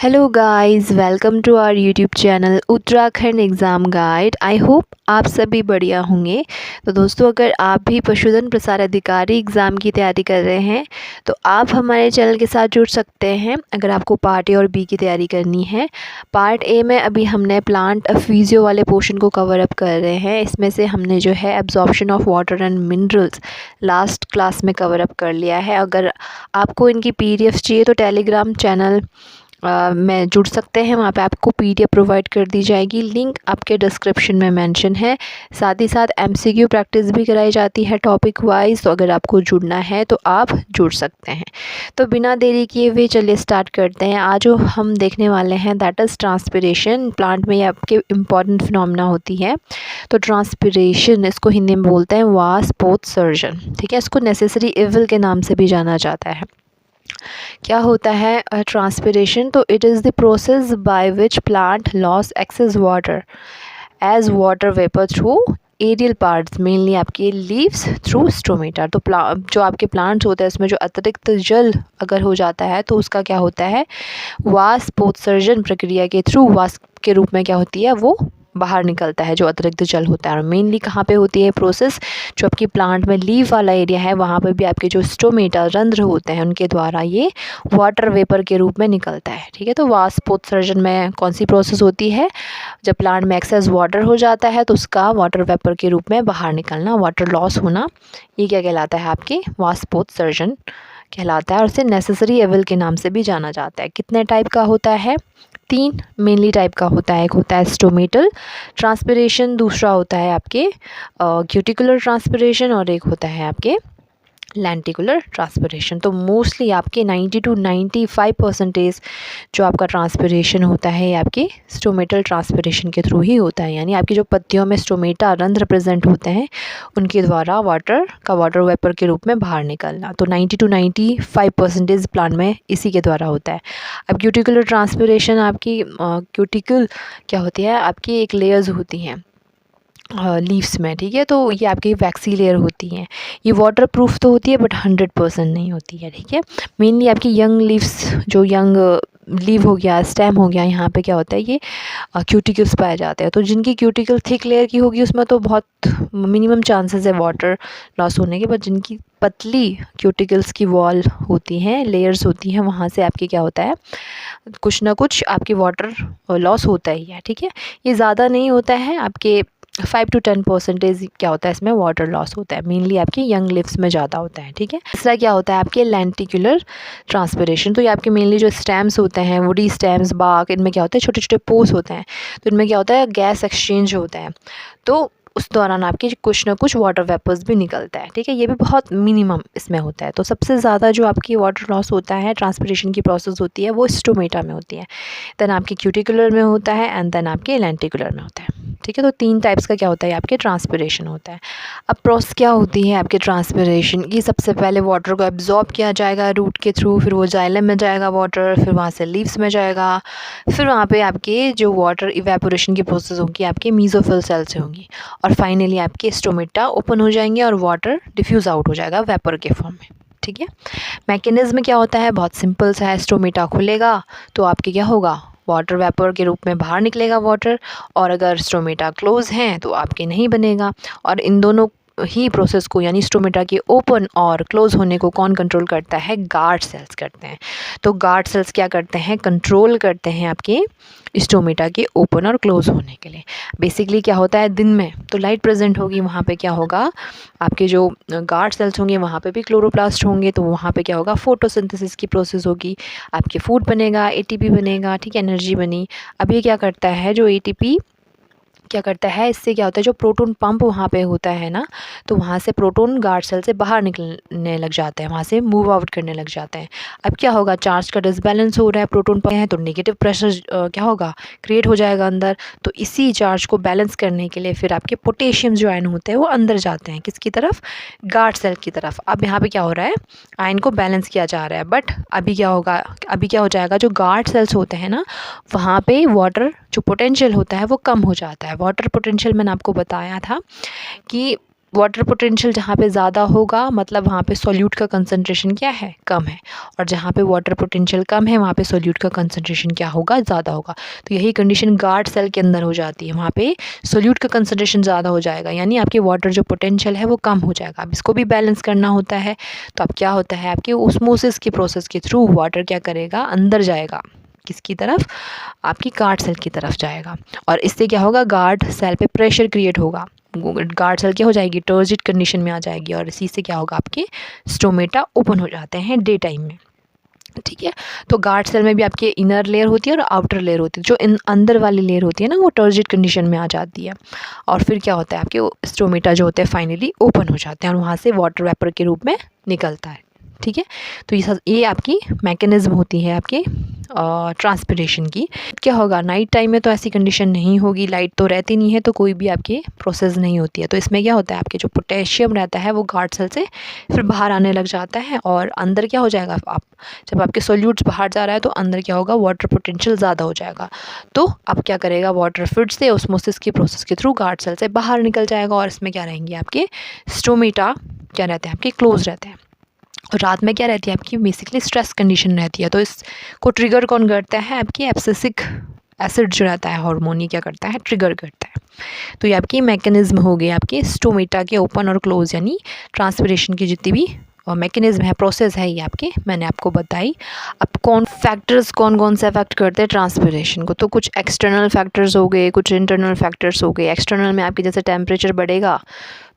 Hello guys, welcome to our YouTube channel Uttarakhand exam guide. I hope आप सभी बढ़िया होंगे। तो दोस्तों, अगर आप भी पशुधन प्रसार अधिकारी एग्ज़ाम की तैयारी कर रहे हैं तो आप हमारे चैनल के साथ जुड़ सकते हैं। अगर आपको पार्ट ए और बी की तैयारी करनी है, पार्ट ए में अभी हमने प्लांट फिजियो वाले पोर्शन को कवर अप कर रहे हैं। इसमें से हमने जो है absorption of water and minerals last class में कवर अप कर लिया है। अगर आपको इनकी पीडीएफ चाहिए तो टेलीग्राम चैनल में जुड़ सकते हैं। वहाँ पे आपको पीडीएफ प्रोवाइड कर दी जाएगी, लिंक आपके डिस्क्रिप्शन में मेंशन है। साथ ही साथ एमसीक्यू प्रैक्टिस भी कराई जाती है टॉपिक वाइज। तो अगर आपको जुड़ना है तो आप जुड़ सकते हैं। तो बिना देरी किए हुए चलिए स्टार्ट करते हैं। आज जो हम देखने वाले हैं दैट इज़ ट्रांसपिरेशन। प्लांट में ये आपके इम्पॉर्टेंट फिनोमेना होती है। तो ट्रांसपिरेशन इसको हिंदी में बोलते हैं वाष्पोत्सर्जन। ठीक है, इसको नेसेसरी इविल के नाम से भी जाना जाता है। क्या होता है ट्रांसपिरेशन? तो it is the process by which plant loss excess water as water vapour through aerial parts, mainly आपके लीव्स थ्रू स्टोमेटा। तो जो आपके प्लांट्स होते हैं उसमें जो अतिरिक्त जल अगर हो जाता है तो उसका क्या होता है, वाष्पोत्सर्जन प्रक्रिया के थ्रू वाष्प के रूप में क्या होती है, वो बाहर निकलता है जो अतिरिक्त जल होता है। और मेनली कहाँ पे होती है प्रोसेस, जो आपकी प्लांट में लीव वाला एरिया है वहाँ पे भी आपके जो स्टोमेटा रंध्र होते हैं उनके द्वारा ये वाटर वेपर के रूप में निकलता है। ठीक है, तो वाष्पोत्सर्जन में कौन सी प्रोसेस होती है, जब प्लांट में एक्सेस वाटर हो जाता है तो उसका वाटर वेपर के रूप में बाहर निकलना, वाटर लॉस होना, ये क्या कहलाता है, आपकी वाष्पोत्सर्जन कहलाता है। और उसे नेसेसरी एविल के नाम से भी जाना जाता है। कितने टाइप का होता है? 3 मेनली टाइप का होता है। एक होता है स्टोमेटल ट्रांसपिरेशन, दूसरा होता है आपके क्यूटिकुलर ट्रांसपिरेशन और एक होता है आपके लेंटिकुलर ट्रांसपिरेशन। तो मोस्टली आपके 90 to 95% जो आपका ट्रांसपिरेशन होता है आपके स्टोमेटल ट्रांसपिरेशन के थ्रू ही होता है। यानी आपकी जो पत्तियों में स्टोमेटा रंध्र प्रेजेंट होते हैं उनके द्वारा वाटर वेपर के रूप में बाहर निकलना। तो 90 to 95% प्लांट में इसी के द्वारा होता है। अब क्यूटिकुलर ट्रांसपिरेशन, आपकी क्यूटिकल क्या होती है, आपकी एक लेयर्स होती हैं लीव्स में। ठीक है, तो ये आपकी वैक्सी लेयर होती हैं। ये वाटर प्रूफ तो होती है बट 100% नहीं होती है। ठीक है, मेनली आपकी यंग लीव्स, जो यंग लीव हो गया, स्टेम हो गया, यहाँ पे क्या होता है, ये क्यूटिकल्स पाए जाते हैं। तो जिनकी क्यूटिकल थिक लेयर की होगी उसमें तो बहुत मिनिमम चांसेस है वाटर लॉस होने के, बट जिनकी पतली क्यूटिकल्स की वॉल होती हैं, लेयर्स होती हैं, वहाँ से आपके क्या होता है, कुछ ना कुछ आपकी वाटर लॉस होता ही है। ठीक है, ये ज़्यादा नहीं होता है, आपके 5 to 10% क्या होता है इसमें वाटर लॉस होता है। मेनली आपके यंग लिव्स में ज़्यादा होता है। ठीक है, तीसरा क्या होता है आपके लेंटिकुलर ट्रांसपिरेशन। तो ये आपके मेनली जो स्टेम्स होते हैं, वुडी स्टेम्स, बाक, इनमें क्या होता है, छोटे छोटे पोर्स होते हैं। तो इनमें क्या होता है, गैस एक्सचेंज होता है। तो उस दौरान आपके कुछ ना कुछ वाटर वेपर्स भी निकलता है। ठीक है, ये भी बहुत मिनिमम इसमें होता है। तो सबसे ज़्यादा जो आपकी वाटर लॉस होता है, ट्रांसपिरेशन की प्रोसेस होती है, वो स्टोमेटा में होती है, देन आपके क्यूटिकुलर में होता है एंड देन आपके लेंटिकुलर में होता है। ठीक है, तो 3 टाइप्स का क्या होता है, आपके ट्रांसपिरेशन होता है। अब प्रोसेस क्या होती है आपके ट्रांसपिरेशन की? सबसे पहले वाटर को एब्जॉर्ब किया जाएगा रूट के थ्रू, फिर वो जाइलम में जाएगा वाटर, फिर वहाँ से लीव्स में जाएगा, फिर वहाँ पे आपके जो वाटर इवेपोरेशन की प्रोसेस होगी आपके मीजोफिल सेल से होंगी, और फाइनली आपके स्टोमेटा ओपन हो जाएंगे और वाटर डिफ्यूज़ आउट हो जाएगा वेपर के फॉर्म में। ठीक है, मैकेनिज्म क्या होता है, बहुत सिंपल सा है। स्टोमेटा खुलेगा तो आपके क्या होगा, वाटर वेपर के रूप में बाहर निकलेगा वाटर, और अगर स्टोमेटा क्लोज हैं तो आपके नहीं बनेगा। और इन दोनों ही प्रोसेस को, यानी स्टोमेटा के ओपन और क्लोज होने को कौन कंट्रोल करता है, गार्ड सेल्स करते हैं। तो गार्ड सेल्स क्या करते हैं, कंट्रोल करते हैं आपके स्टोमेटा के ओपन और क्लोज होने के लिए। बेसिकली क्या होता है, दिन में तो लाइट प्रेजेंट होगी, वहाँ पे क्या होगा, आपके जो गार्ड सेल्स होंगे वहाँ पे भी क्लोरोप्लास्ट होंगे, तो वहाँ पे क्या होगा, फोटोसिंथेसिस की प्रोसेस होगी, आपके फूड बनेगा, एटीपी बनेगा। ठीक है, एनर्जी बनी। अब ये क्या करता है, जो एटीपी क्या करता है, इससे क्या होता है, जो प्रोटॉन पंप वहाँ पे होता है ना, तो वहाँ से प्रोटॉन गार्ड सेल से बाहर निकलने लग जाते हैं, वहाँ से मूव आउट करने लग जाते हैं। अब क्या होगा, चार्ज का डिसबैलेंस हो रहा है, प्रोटॉन पंप है तो नेगेटिव प्रेशर क्या होगा, क्रिएट हो जाएगा अंदर। तो इसी चार्ज को बैलेंस करने के लिए फिर आपके पोटेशियम जो आयन होते हैं वो अंदर जाते हैं, किसकी तरफ, गार्ड सेल की तरफ। अब यहाँ पे क्या हो रहा है, आयन को बैलेंस किया जा रहा है। बट अभी क्या होगा, अभी क्या हो जाएगा, जो गार्ड सेल्स होते हैं ना, वहाँ पे वाटर जो पोटेंशियल होता है वो कम हो जाता है। वाटर पोटेंशियल मैंने आपको बताया था कि वाटर पोटेंशियल जहाँ पे ज़्यादा होगा मतलब वहाँ पे सॉल्यूट का कंसंट्रेशन क्या है, कम है, और जहाँ पे वाटर पोटेंशियल कम है वहाँ पे सॉल्यूट का कंसंट्रेशन क्या होगा, ज़्यादा होगा। तो यही कंडीशन गार्ड सेल के अंदर हो जाती है, वहाँ पे सॉल्यूट का कंसंट्रेशन ज़्यादा हो जाएगा, यानी आपके वाटर जो पोटेंशियल है वो कम हो जाएगा। अब इसको भी बैलेंस करना होता है, तो अब क्या होता है, आपके ऑस्मोसिस की प्रोसेस के थ्रू वाटर क्या करेगा, अंदर जाएगा, किसकी तरफ, आपकी गार्ड सेल की तरफ जाएगा, और इससे क्या होगा, गार्ड सेल पे प्रेशर क्रिएट होगा, गार्ड सेल क्या हो जाएगी, टर्जिट कंडीशन में आ जाएगी, और इसी से क्या होगा, आपके स्टोमेटा ओपन हो जाते हैं डे टाइम में। ठीक है, तो गार्ड सेल में भी आपकी इनर लेयर होती है और आउटर लेयर होती है। जो अंदर वाली लेयर होती है ना, वो टर्जिट कंडीशन में आ जाती है, और फिर क्या होता है, आपके स्टोमेटा जो होते हैं फाइनली ओपन हो जाते हैं और वहाँ से वाटर वेपर के रूप में निकलता है। ठीक है, तो ये आपकी मैकेनिज्म होती है आपके ट्रांसपिरेशन की। क्या होगा, नाइट टाइम में तो ऐसी कंडीशन नहीं होगी, लाइट तो रहती नहीं है, तो कोई भी आपकी प्रोसेस नहीं होती है। तो इसमें क्या होता है, आपके जो पोटेशियम रहता है वो गार्ड सेल से फिर बाहर आने लग जाता है, और अंदर क्या हो जाएगा, आप जब आपके सोल्यूट्स बाहर जा रहा है तो अंदर क्या होगा, वाटर पोटेंशियल ज़्यादा हो जाएगा। तो अब क्या करेगा, वाटर फिर से ऑस्मोसिस की प्रोसेस के थ्रू गार्ड सेल से बाहर निकल जाएगा, और इसमें क्या रहेंगे, आपके स्टोमेटा क्या रहते हैं, आपके क्लोज रहते हैं। और रात में क्या रहती है, आपकी बेसिकली स्ट्रेस कंडीशन रहती है। तो इसको ट्रिगर कौन करता है, आपकी एब्सिसिक एसिड जो रहता है हार्मोन, ये क्या करता है, ट्रिगर करता है। तो ये आपकी मैकेनिज्म हो गई आपके स्टोमेटा के ओपन और क्लोज, यानी ट्रांसपिरेशन की जितनी भी मैकेनिज्म है, प्रोसेस है, ये आपके मैंने आपको बताई। अब कौन कौन से अफेक्ट करते हैं ट्रांसपिरेशन को, तो कुछ एक्सटर्नल फैक्टर्स हो गए, कुछ इंटरनल फैक्टर्स हो गए। एक्सटर्नल में आपके जैसे टेम्परेचर बढ़ेगा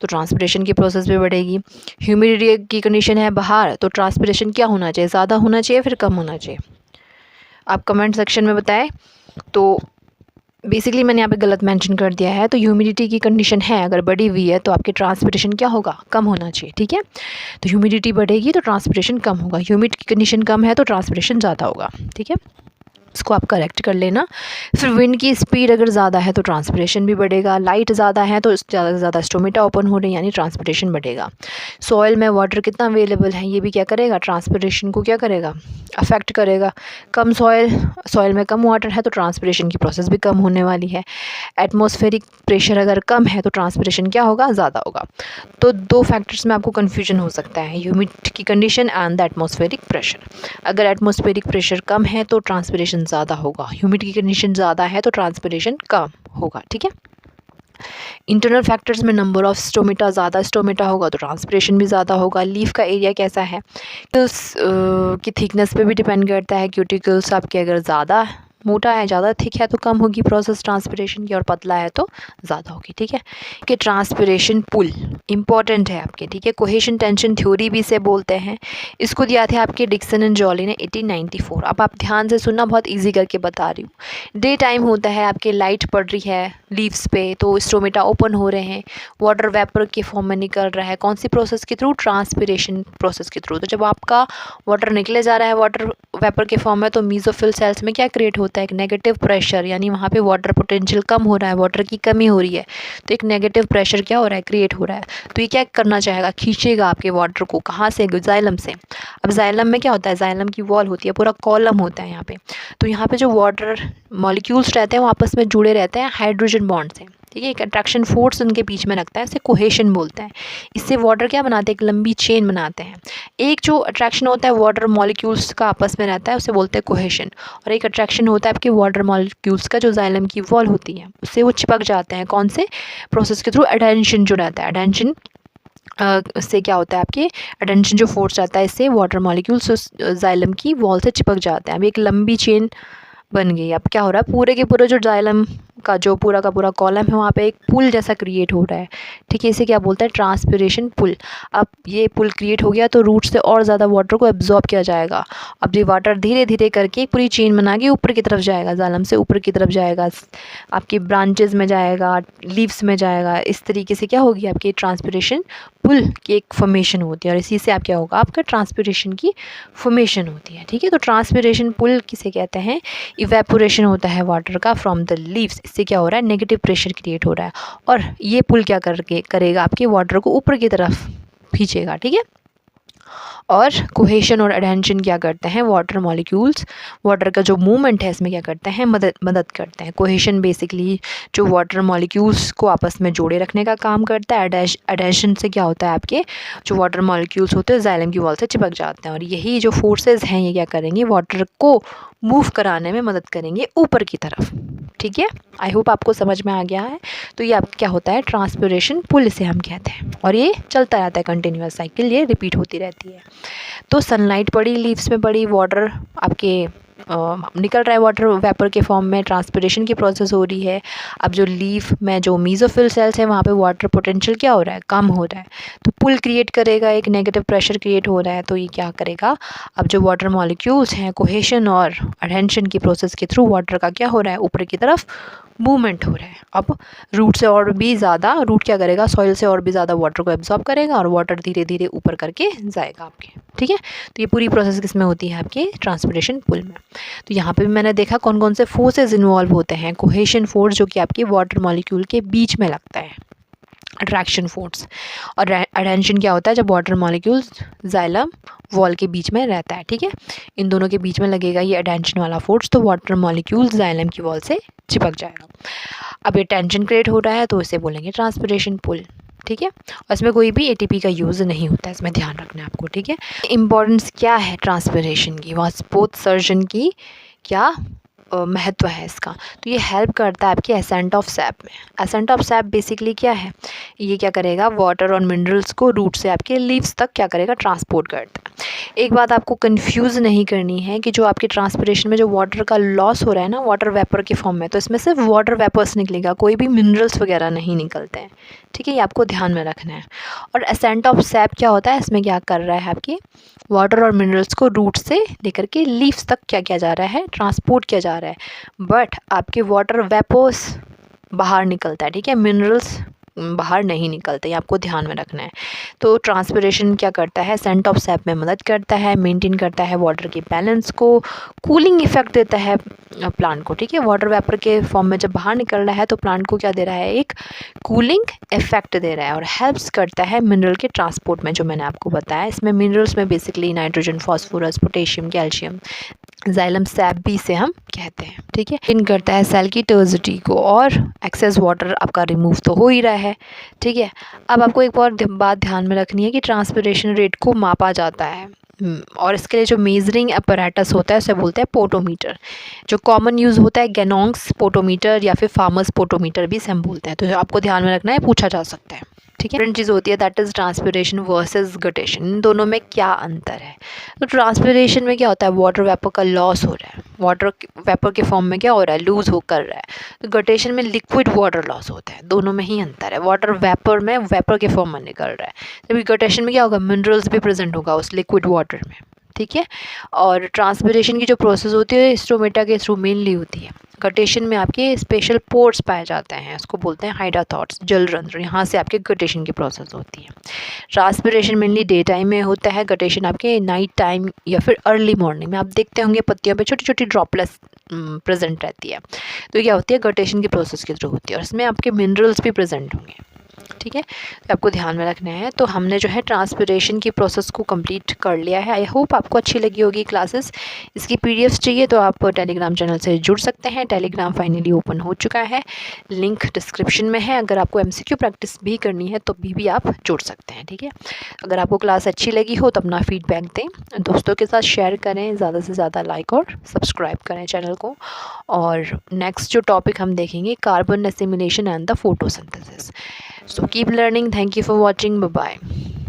तो ट्रांसपिरेशन की प्रोसेस भी बढ़ेगी। ह्यूमिडिटी की कंडीशन है बाहर, तो ट्रांसपिरेशन क्या होना चाहिए, ज़्यादा होना चाहिए फिर कम होना चाहिए, आप कमेंट सेक्शन में बताएं। तो बेसिकली मैंने यहाँ पे गलत मेंशन कर दिया है, तो ह्यूमिडिटी की कंडीशन है अगर बढ़ी हुई है तो आपके ट्रांसपिरेशन क्या होगा, कम होना चाहिए। ठीक है, तो ह्यूमिडिटी बढ़ेगी तो ट्रांसपिरेशन कम होगा, ह्यूमिड की कंडीशन कम है तो ट्रांसपिरेशन ज़्यादा होगा। ठीक है, इसको आप करेक्ट कर लेना। फिर विंड की स्पीड अगर ज़्यादा है तो ट्रांसपिरेशन भी बढ़ेगा, लाइट ज़्यादा है तो ज़्यादा से ज़्यादा स्टोमेटा ओपन हो रही है, यानी ट्रांसपिरेशन बढ़ेगा। सॉइल में वाटर कितना अवेलेबल है, ये भी क्या करेगा, ट्रांसपिरेशन को क्या करेगा, अफेक्ट करेगा। कम सॉइल में कम वाटर है तो ट्रांसपिरेशन की प्रोसेस भी कम होने वाली है। एटमॉस्फेरिक प्रेशर अगर कम है तो ट्रांसपिरेशन क्या होगा, ज़्यादा होगा। तो दो फैक्टर्स में आपको कन्फ्यूजन हो सकता है, ह्यूमिड की condition and the atmospheric pressure. अगर एटमॉस्फेरिक प्रेशर कम है तो ट्रांसपिरेशन ज़्यादा होगा, ह्यूमिड की कंडीशन ज़्यादा है तो ट्रांसपिरेशन कम होगा। ठीक है, इंटरनल फैक्टर्स में नंबर ऑफ स्टोमेटा, ज़्यादा स्टोमेटा होगा तो ट्रांसपिरेशन भी ज़्यादा होगा। लीफ का एरिया कैसा है, क्यूटिकल्स की थिकनेस पे भी डिपेंड करता है। क्यूटिकल्स आपके अगर ज़्यादा मोटा है, ज़्यादा थिक है तो कम होगी प्रोसेस ट्रांसपिरेशन की, और पतला है तो ज़्यादा होगी। ठीक है, कि ट्रांसपिरेशन पुल इंपॉर्टेंट है आपके। ठीक है, कोहेशन टेंशन थ्योरी भी इसे बोलते हैं। इसको दिया था आपके डिक्सन एंड जॉली ने 1894। अब आप ध्यान से सुनना, बहुत ईजी करके बता रही हूँ। डे टाइम होता है, आपके लाइट पड़ रही है लीव्स पे, तो स्टोमेटा ओपन हो रहे हैं, वाटर वेपर के फॉर्म में निकल रहा है, कौन सी प्रोसेस के थ्रू, ट्रांसपिरेशन प्रोसेस के थ्रू। तो जब आपका वाटर निकले जा रहा है वाटर वेपर के फॉर्म में, तो मीजोफिल सेल्स में क्या क्रिएट होता है, एक नेगेटिव प्रेशर, यानी वहाँ पे वाटर पोटेंशियल कम हो रहा है, वाटर की कमी हो रही है, तो एक नेगेटिव प्रेशर क्या हो रहा है, क्रिएट हो रहा है। तो ये क्या करना चाहेगा, खींचेगा आपके वाटर को, कहाँ से, जाइलम से। अब जाइलम में क्या होता है, जाइलम की वॉल होती है, पूरा कॉलम होता है यहाँ पे, तो यहाँ पे जो वाटर मॉलिक्यूल्स रहते हैं वो आपस में जुड़े रहते हैं हाइड्रोजन बॉन्ड से। ठीक है, एक अट्रैक्शन फोर्स उनके बीच में लगता है, इसे कोहेशन बोलते हैं। इससे वाटर क्या बनाते हैं, एक लंबी चेन बनाते हैं। एक जो अट्रैक्शन होता है वाटर मॉलिक्यूल्स का आपस में रहता है, उसे बोलते हैं कोहेशन, और एक अट्रैक्शन होता है आपके वाटर मॉलिक्यूल्स का जो जाइलम की वॉल होती है, उससे वो चिपक जाते हैं, कौन से प्रोसेस के थ्रू, एडेंशन जो रहता है। एडेंशन इससे क्या होता है, आपके एडेंशन जो फोर्स रहता है, इससे वाटर मॉलिक्यूल्स उस जाइलम की वॉल से चिपक जाते हैं। अब एक लंबी चेन बन गई। अब क्या हो रहा है, पूरे के पूरे जो जाइलम का जो पूरा का पूरा कॉलम है, वहाँ पे एक पुल जैसा क्रिएट हो रहा है। ठीक है, इसे क्या बोलते हैं, ट्रांसपिरेशन पुल। अब ये पुल क्रिएट हो गया तो रूट से और ज़्यादा वाटर को एब्जॉर्ब किया जाएगा। अब ये वाटर धीरे धीरे करके पूरी चेन बना के ऊपर की तरफ जाएगा, जालम से ऊपर की तरफ जाएगा, आपकी ब्रांचेज में जाएगा, लीव्स में जाएगा। इस तरीके से क्या होगी, आपकी ट्रांसपिरेशन पुल की एक फॉर्मेशन होती है, और इसी से आप क्या होगा, आपका ट्रांसपिरेशन की फॉर्मेशन होती है। ठीक है, तो ट्रांसपिरेशन पुल किसे कहते हैं, इवेपोरेशन होता है वाटर का फ्रॉम द लीव्स। इससे क्या हो रहा है, नेगेटिव प्रेशर क्रिएट हो रहा है, और ये पुल क्या करेगा, आपके वाटर को ऊपर की तरफ खींचेगा। ठीक है, और कोहेशन और एडहेंशन क्या करते हैं, वाटर मॉलिक्यूल्स, वाटर का जो मूवमेंट है इसमें क्या करते हैं, मदद करते हैं। कोहेशन बेसिकली जो वाटर मॉलिक्यूल्स को आपस में जोड़े रखने का काम करता है। एडहेंशन से क्या होता है, आपके जो वाटर मॉलिक्यूल्स होते हैं जाइलम की वॉल से चिपक जाते हैं, और यही जो फोर्सेस हैं ये क्या करेंगे, वाटर को मूव कराने में मदद करेंगे ऊपर की तरफ। ठीक है, आई होप आपको समझ में आ गया है। तो ये आप क्या होता है, ट्रांसपिरेशन पुल इसे हम कहते हैं, और ये चलता रहता है कंटिन्यूअस साइकिल, ये रिपीट होती रहती है। तो सनलाइट पड़ी, लीव्स में पड़ी, वाटर आपके निकल रहा है वाटर वेपर के फॉर्म में, ट्रांसपिरेशन की प्रोसेस हो रही है। अब जो लीफ में जो मीजोफिल सेल्स है वहाँ पे वाटर पोटेंशियल क्या हो रहा है, कम हो रहा है, तो पुल क्रिएट करेगा, एक नेगेटिव प्रेशर क्रिएट हो रहा है। तो ये क्या करेगा, अब जो वाटर मॉलिक्यूल्स हैं कोहेशन और एडहेंशन की प्रोसेस के थ्रू वाटर का क्या हो रहा है, ऊपर की तरफ मूवमेंट हो रहा है। अब रूट से और भी ज़्यादा, रूट क्या करेगा, सॉइल से और भी ज़्यादा वाटर को एब्जॉर्ब करेगा और वाटर धीरे धीरे ऊपर करके जाएगा आपके। ठीक है, तो ये पूरी प्रोसेस किस में होती है, आपके ट्रांसपिरेशन पुल में। तो यहाँ पे भी मैंने देखा कौन कौन से फोर्सेस इन्वॉल्व होते हैं। कोहेशन फोर्स जो कि आपके वाटर मॉलिक्यूल के बीच में लगता है, अट्रैक्शन फोर्स, और एडहेंशन क्या होता है, जब वाटर मॉलिक्यूल्स जाइलम वॉल के बीच में रहता है। ठीक है, इन दोनों के बीच में लगेगा ये एडहेंशन वाला फोर्स, तो वाटर मॉलिक्यूल्स जाइलम की वॉल से चिपक जाएगा। अब ये टेंशन क्रिएट हो रहा है तो इसे बोलेंगे ट्रांसपिरेशन पुल। ठीक है, और इसमें कोई भी एटीपी का यूज़ नहीं होता है, इसमें ध्यान रखना है आपको। ठीक है, इम्पॉर्टेंस क्या है ट्रांसपिरेशन की, वास्पोत्सर्जन की क्या महत्व है इसका। तो ये हेल्प करता है आपके एसेंट ऑफ सैप में। एसेंट ऑफ सैप बेसिकली क्या है, ये क्या करेगा, वाटर और मिनरल्स को रूट से आपके लीव्स तक क्या करेगा, ट्रांसपोर्ट करता है। एक बात आपको कंफ्यूज नहीं करनी है कि जो आपके ट्रांसपिरेशन में जो वाटर का लॉस हो रहा है ना, वाटर वेपर के फॉर्म में, तो इसमें सिर्फ वाटर वेपर्स निकलेगा, कोई भी मिनरल्स वगैरह नहीं निकलते हैं। ठीक है, ये आपको ध्यान में रखना है। और एसेंट ऑफ सैप क्या होता है, इसमें क्या कर रहा है, आपके वाटर और मिनरल्स को रूट से लेकर के लीव्स तक क्या किया जा रहा है, ट्रांसपोर्ट किया जा रहा है। बट आपके वाटर वेपर्स बाहर निकलता है। ठीक है, मिनरल्स बाहर नहीं निकलते, ये आपको ध्यान में रखना है। तो ट्रांसपिरेशन क्या करता है, एसेंट ऑफ सैप में मदद करता है, मेंटेन करता है वाटर के बैलेंस को, कूलिंग इफेक्ट देता है प्लांट को। ठीक है, वाटर वेपर के फॉर्म में जब बाहर निकल रहा है तो प्लांट को क्या दे रहा है, एक कूलिंग इफेक्ट दे रहा है, और हेल्प्स करता है मिनरल के ट्रांसपोर्ट में, जो मैंने आपको बताया। इसमें मिनरल्स में basically nitrogen, phosphorus, potassium, calcium, xylem SAP भी इसे हम कहते हैं। ठीक है, इन करता है सेल की टर्जिटी को, और एक्सेस वाटर आपका रिमूव तो हो ही रहा है। ठीक है, अब आपको एक और बात ध्यान में रखनी है कि ट्रांसपिरेशन रेट को मापा जाता है, और इसके लिए जो मेजरिंग अपैरेटस होता है उसे बोलते हैं पोटोमीटर। जो कॉमन यूज़ होता है गैनोंग्स पोटोमीटर या फिर फार्मर्स पोटोमीटर भी इसे हम बोलते हैं। तो आपको ध्यान में रखना है, पूछा जा सकता है। ठीक है, डिफरेंट चीज़ होती है, that is transpiration versus guttation. इन दोनों में क्या अंतर है, तो ट्रांसपिरेशन में क्या होता है, वाटर वेपर का लॉस हो रहा है, वाटर वेपर के फॉर्म में क्या हो रहा है, लूज हो कर रहा है। तो गटेशन में लिक्विड वाटर लॉस होता है, दोनों में ही अंतर है। वाटर वेपर में वेपर के फॉर्म में निकल रहा है, जबकि गटेशन में क्या होगा, मिनरल्स भी प्रेजेंट होगा उस लिक्विड वाटर में। ठीक है, और ट्रांसपिरेशन की जो प्रोसेस होती है स्ट्रोमेटा के थ्रू मेनली होती है। गटेशन में आपके स्पेशल पोर्स पाए जाते हैं, उसको बोलते हैं हाइड्रोथॉट्स, जल रंध्र, यहाँ से आपके गटेशन की प्रोसेस होती है। ट्रांसपिरेशन मेनली डे टाइम में होता है, गटेशन आपके नाइट टाइम या फिर अर्ली मॉर्निंग में। आप देखते होंगे पत्तियों पे छोटी छोटी ड्रॉपलेट्स प्रेजेंट रहती है, तो क्या होती है, गटेशन की प्रोसेस के थ्रू होती है, और इसमें आपके मिनरल्स भी प्रेजेंट होंगे। ठीक है, तो आपको ध्यान में रखना है। तो हमने जो है ट्रांसपिरेशन की प्रोसेस को कंप्लीट कर लिया है। आई होप आपको अच्छी लगी होगी क्लासेस। इसकी पीडीएफ चाहिए तो आप टेलीग्राम चैनल से जुड़ सकते हैं। टेलीग्राम फाइनली ओपन हो चुका है, लिंक डिस्क्रिप्शन में है। अगर आपको एमसीक्यू प्रैक्टिस भी करनी है तो भी आप जुड़ सकते हैं। ठीक है, अगर आपको क्लास अच्छी लगी हो तो अपना फीडबैक दें, दोस्तों के साथ शेयर करें, ज़्यादा से ज़्यादा लाइक और सब्सक्राइब करें चैनल को। और नेक्स्ट जो टॉपिक हम देखेंगे, carbon assimilation and the photosynthesis. So keep learning. Thank you for watching. Bye bye.